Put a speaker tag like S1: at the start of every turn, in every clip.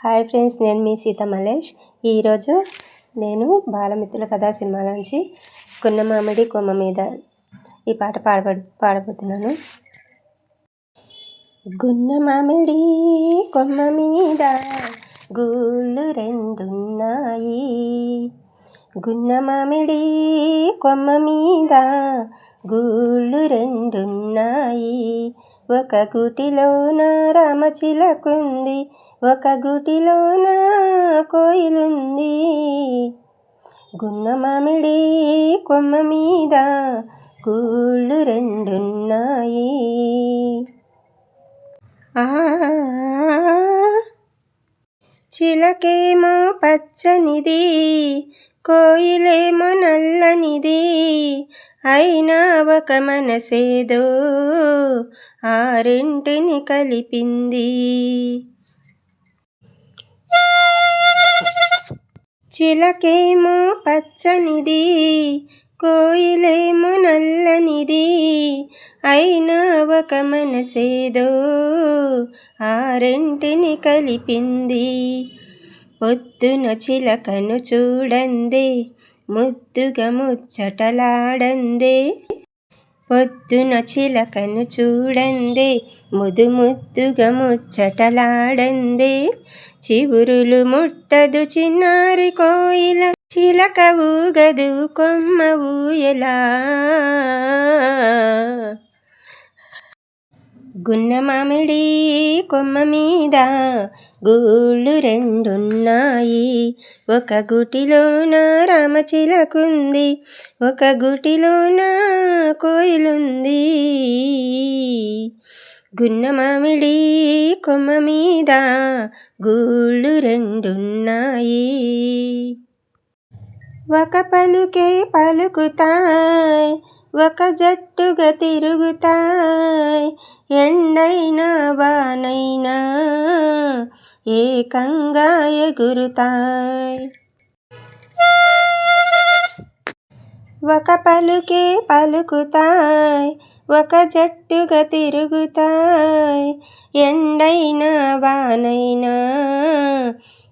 S1: Hi friends, నేను మీ సీత మలేష్. ఈరోజు నేను బాలమిత్రుల కథా సినిమాలోంచి గున్న మామిడి కొమ్మ మీద ఈ పాట పాడబోతున్నాను. గున్న మామిడి కొమ్మ మీద గూళ్ళు రెండున్నాయి, గున్న మామిడి కొమ్మ మీద గూళ్ళు రెండున్నాయి. ఒక గుటిలోన రామచిలకుంది, ఒక గుటిలోన కోయిలుంది. గున్న మామిడి కొమ్మ మీద గూళ్ళు రెండున్నాయి. చిలకేమో పచ్చనిది, కోయిలేమో నల్లనిది, అయినా ఒక మనసేదో ఆ రెంటిని కలిపింది. చిలకేమో పచ్చనిది, కోయిలేమో నల్లనిది, అయినా ఒక మనసేదో ఆ రెంటిని కలిపింది. పొద్దున చిలకను చూడందే, ముద్దుగా ముచ్చటలాడందే. పొద్దున చిలకను చూడందే, ముద్దుగా ముచ్చటలాడందే. చివురులు ముట్టదు చిన్నారి కోయిల, చిలక ఊగదు కొమ్మ ఊయలా. గున్న మామిడి కొమ్మ మీద గూళ్ళు రెండున్నాయి, ఒక గుటిలోన రామచిలకుంది, ఒక గుటిలోన కోయిలుంది. గున్న మామిడి కొమ్మ మీద గూళ్ళు రెండున్నాయి. ఒక పలుకే పలుకుతాయ్, ఒక జట్టుగా తిరుగుతాయ్, ఎండైనా వానైనా ఏకంగా ఎగురుతాయ్. ఒక పలుకే పలుకుతాయ్, ఒక జట్టుగా తిరుగుతాయ్, ఎండైనా వానైనా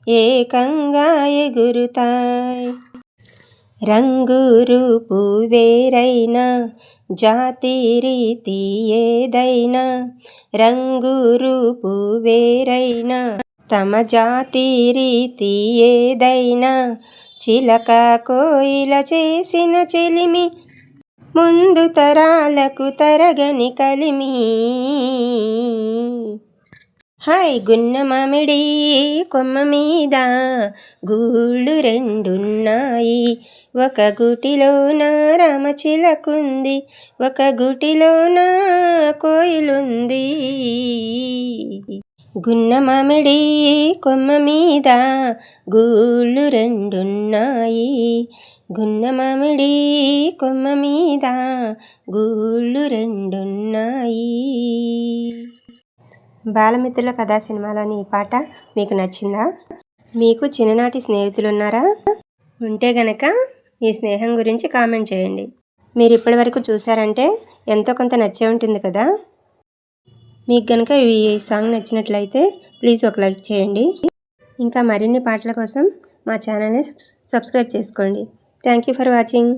S1: ఏకంగా ఎగురుతాయ్. రంగు రూపు వేరైనా, జాతి రీతి ఏదైనా, రంగు రూపు వేరైనా, తమ జాతి రీతి ఏదైనా, చిలక కోయిల చేసిన చెలిమి ముందు తరాలకు తరగని కలిమి. హాయ్ గున్న మామిడి కొమ్మ మీద గూళ్ళు రెండున్నాయి, ఒక గుటిలోన రామచిలకుంది, ఒక గుటిలోన కోయిలుంది. గున్న మామిడి కొమ్మ మీద గూళ్ళు రెండున్నాయి, గున్న మామిడి కొమ్మ మీద గూళ్ళు రెండున్నాయి. బాలమిత్రుల కథా సినిమాలోని ఈ పాట మీకు నచ్చిందా? మీకు చిన్ననాటి స్నేహితులు ఉన్నారా? ఉంటే గనక మీ స్నేహం గురించి కామెంట్ చేయండి. మీరు ఇప్పటి వరకు చూసారంటే ఎంతో కొంత నచ్చే ఉంటుంది కదా. మీకు గనక ఈ సాంగ్ నచ్చినట్లయితే ప్లీజ్ ఒక లైక్ చేయండి. ఇంకా మరిన్ని పాటల కోసం మా ఛానల్ని సబ్స్క్రైబ్ చేసుకోండి. Thank you for watching.